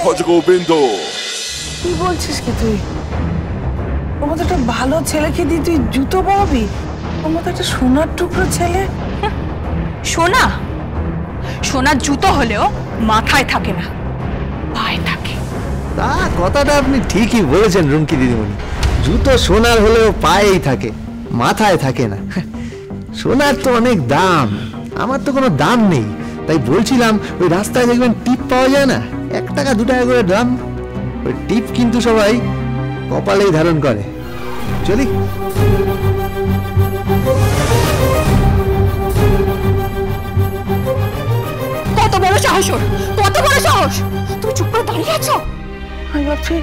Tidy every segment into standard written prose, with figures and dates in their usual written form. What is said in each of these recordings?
ভজ গোবিন্দ। কি বলছিস কি তুই? ওর মতো একটা ভালো ছেলেকে দিয়ে তুই জুতো পরাবি? ওর মতো একটা সোনার টুকরো ছেলে। সোনা সোনার জুতো হলেও মাথায় থাকে না, পায়ে থাকে। তা কথাটা আপনি ঠিকই বলেছেন রুমকি দিদিমণি। জুতো সোনার হলেও পায়েই থাকে, মাথায় থাকে না। সোনার তো অনেক দাম, আমার তো কোনো দাম নেই। তাই বলছিলাম, ওই রাস্তায় দেখবেন টিপ পাওয়া যায় না, 1 টাকা 2 টাকা করে দাম। ওই টিপ কিন্তু সবাই কপালেই ধারণ করে। চলি। কত বড় সাহস ওর, কত বড় সাহস! তুমি চুপ করে দাঁড়িয়ে আছো। আমি ভাবছি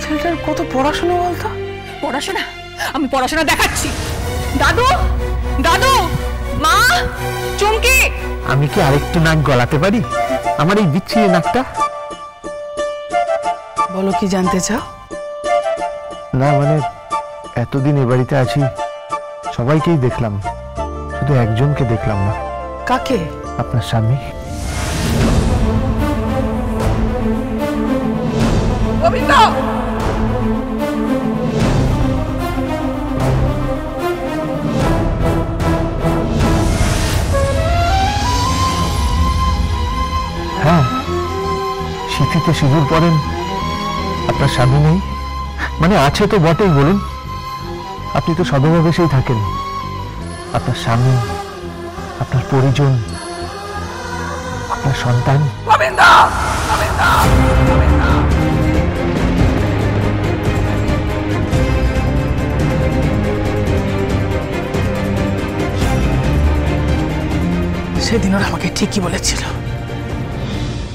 ছেলেটার কত পড়াশোনা বলতো। পড়াশোনা? আমি পড়াশোনা দেখাচ্ছি। দাদু, দাদু, মা, চুমকি। আমি কি আরেকটু নাক গলাতে পারি? আমার এই বিচ্ছিরি নাকটা। বলো, কি জানতে চাও? না মানে, এতদিন এ বাড়িতে আছি, সবাইকেই দেখলাম, শুধু একজনকে দেখলাম না। কাকে? আপনার স্বামী। গোবিন্দ! হ্যাঁ, শীতে সিঁদুর পরেন, আপনার স্বামী নেই মানে আছে তো বটেই। বলুন, আপনি তো সদভাবেশেই থাকেন। আপনার স্বামী, আপনার পরিজন, আপনার সন্তান। গোবিন্দ! গোবিন্দ! সেদিন ওরা আমাকে ঠিকই বলেছিল,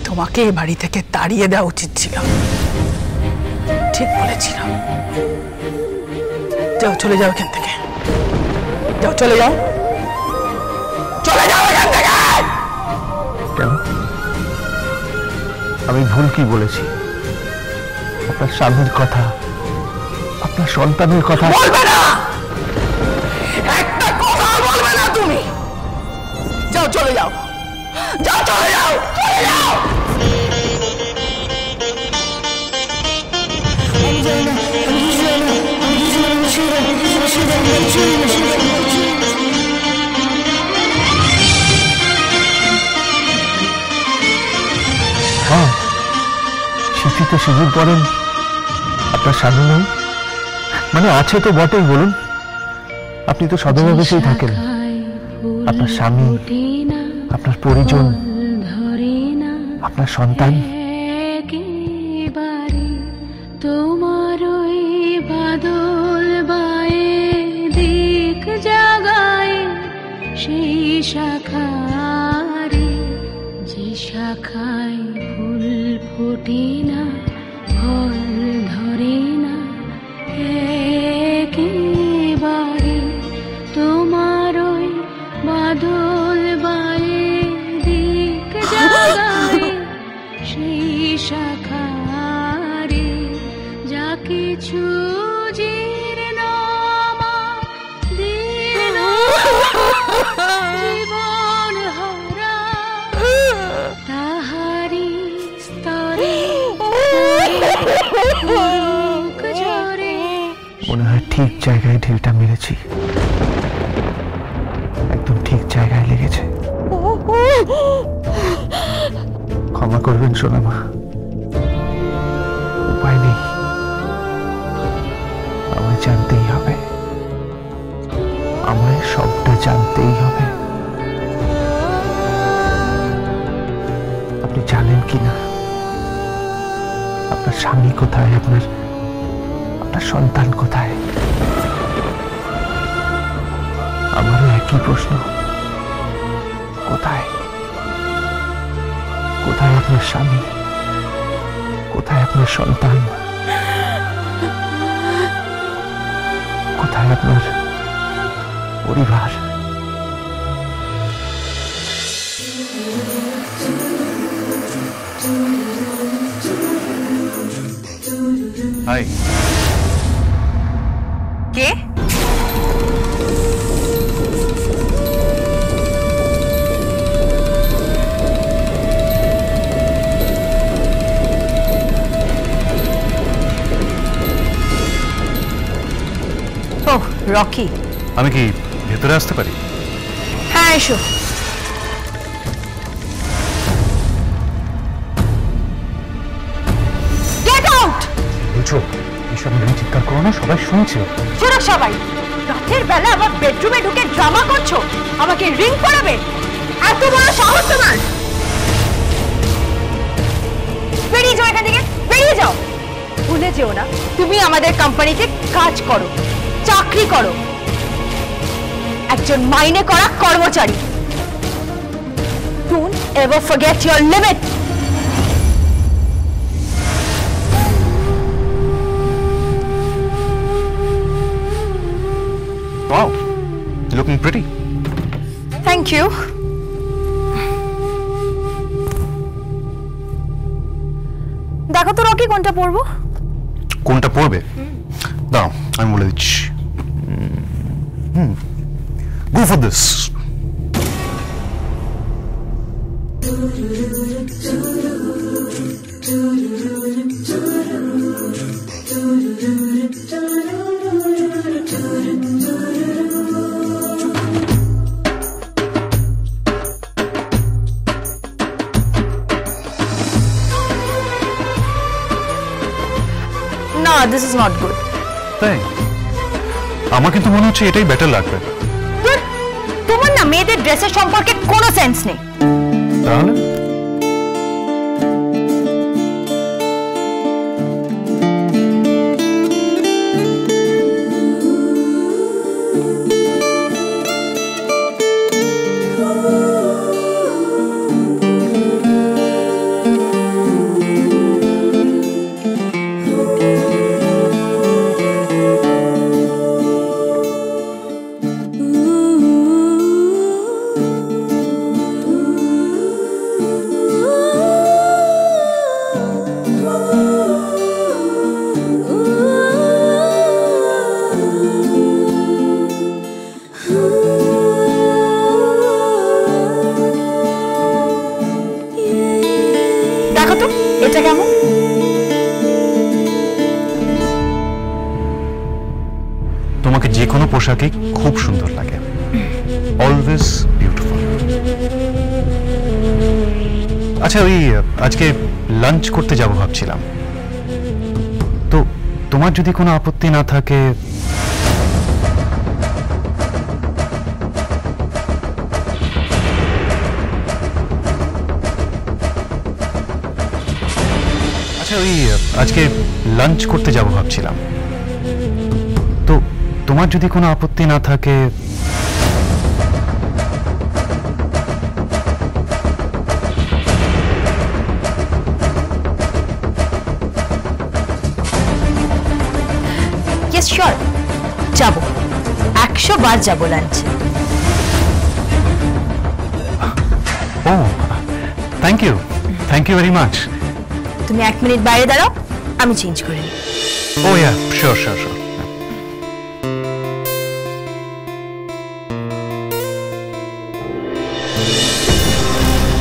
তোমাকে এ বাড়ি থেকে তাড়িয়ে দেওয়া উচিত ছিল। ঠিক বলেছিল। যাও, চলে যাও এখান থেকে। যাও, চলে যাও, চলে যাও এখান থেকে। কেন? আমি ভুল কি বলেছি? আপনার স্বামীর কথা, আপনার সন্তানের কথা বলবে না, একটা কথা বলবে না তুমি। যাও, চলে যাও, যাও, চলে যাও, চলে যাও। হ্যাঁ, শীতে সিঁদুর পরেন, আপনার স্বামী নেই মানে আছে তো বটেই। বলুন, আপনি তো সদভাবেশেই থাকেন। আপনার স্বামী, আপনার পরিজন, আপনার সন্তান। তোমার ওই বাদল বায়ে দিক জাগায় সেই শাখারে, যে শাখায় ফুল ফোটে না, ফল ধরে না একেবারে। তোমার ওই বাদল বায়ে দিক জাগায় সেই শাখারে, যা কিছু জীর্ণ দীর্ণ জীবন হারা, তাহারি স্তরে ঝরে। মনে হয় ঠিক জায়গায় ঢিলটা মেরেছি, একদম ঠিক জায়গায় লেগেছে। ক্ষমা করবেন সোনামা, উপায় নেই, আমায় জানতেই হবে, আমায় সবটা জানতেই হবে। আপনি জানেন কিনা আপনার স্বামী কোথায়, আপনার সন্তান কোথায়? আমারও একই প্রশ্ন, কোথায়? কোথায় আপনার স্বামী, কোথায় আপনার সন্তান, কোথায় আপনার পরিবার? হাই, কে? রকি, আমি কি ভেতরে আসতে পারি? হ্যাঁ এসো। Get out. বলছো এসব নিয়ে চিৎকার করো না, সবাই শুনছে। শোনো সবাই, রাতের বেলা আমার বেডরুমে ঢুকে ড্রামা করছো, আমাকে রিং পরাবে? এত বড় সাহস তোমার? বেরিয়ে যাও এখান থেকে, বেরিয়ে যাও। ভুলে যেও না তুমি আমাদের কোম্পানিতে কাজ করো, চাকরি করো, একজন মাইনে করা কর্মচারী। Don't ever forget your limit. Wow, you're looking pretty. Thank you. দেখো তো রকি কোনটা পরবো? কোনটা পরবে? দাও আমি বলে দিচ্ছি। Go for this. না, দিস ইজ নট গুড। তাই আমার কিন্তু মনে হচ্ছে এটাই বেটার লাগবে। তোমার না মেয়েদের ড্রেসের সম্পর্কে কোনো সেন্স নেই। তাহলে দেখো তো এটা কেমন? তোমাকে যে কোনো পোশাকে খুব সুন্দর লাগে, অলওয়েজ বিউটিফুল। আচ্ছা, ওই আজকে লাঞ্চ করতে যাব ভাবছিলাম, তো তোমার যদি কোনো আপত্তি না থাকে। আচ্ছা, ওই আজকে লাঞ্চ করতে যাব ভাবছিলাম, তো তোমার যদি কোনো আপত্তি না থাকে। ইয়েস শিওর, যাবো, 100 বার যাবো লাঞ্চে। ও থ্যাংক ইউ ভেরি মাচ। তুমি 1 মিনিট বাইরে দাঁড়াও, আমি চেঞ্জ করে নিই। ও ইয়া, শিওর শিওর শিওর।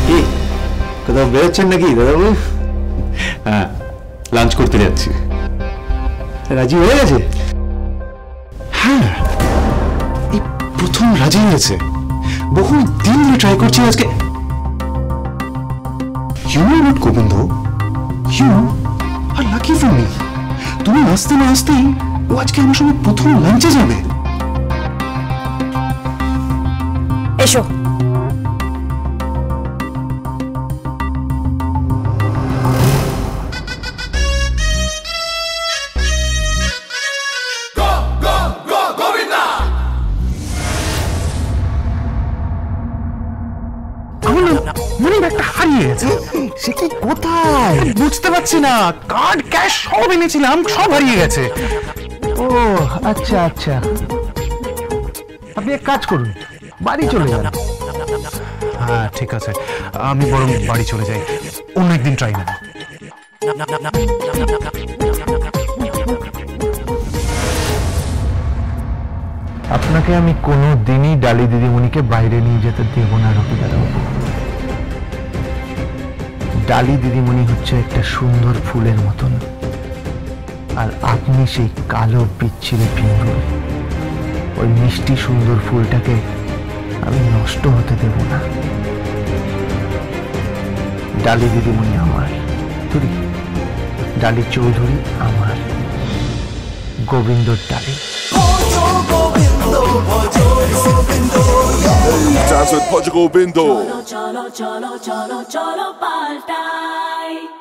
কি কোথাও বেরোচ্ছেন নাকি দাদাবাবু? হ্যাঁ, লাঞ্চ করতে যাচ্ছি। রাজি হয়ে গেছে? হ্যাঁ, এই প্রথম রাজি হয়েছে। বহু দিন ধরে ট্রাই করছি আজকে। You know what Gobinda, you are lucky for me. তুমি আসতে না আসতেই ও আজকে আমার সঙ্গে প্রথম লাঞ্চে যাবে। এসো। মনে একটা হারিয়ে গেছে। সে কি কোথায়? বুঝতে পারছি না, কার্ড ক্যাশ সব এনেছিলাম, সব হারিয়ে গেছে। ও আচ্ছা আচ্ছা, আপনি এক কাজ করুন, বাড়ি চলে যান। হ্যাঁ ঠিক আছে, আমি বরং বাড়ি চলে যাই, অন্য একদিন ট্রাই নেব। আপনাকে আমি কোনো দিনই ডালি দিদিমণিকে বাইরে নিয়ে যেতে দেব না রকি দাদাবাবু। ডালি দিদিমণি হচ্ছে একটা সুন্দর ফুলের মতন, আর আপনি সেই কালো বিচ্ছিরি পিঙ্গুল। ওই মিষ্টি সুন্দর ফুলটাকে আমি নষ্ট হতে দেব না। ডালি দিদিমণি আমার, ডালি চৌধুরী আমার, গোবিন্দর ডালি। Dance with Portugal Bindo. Cholo, cholo, cholo, cholo, cholo, paltai.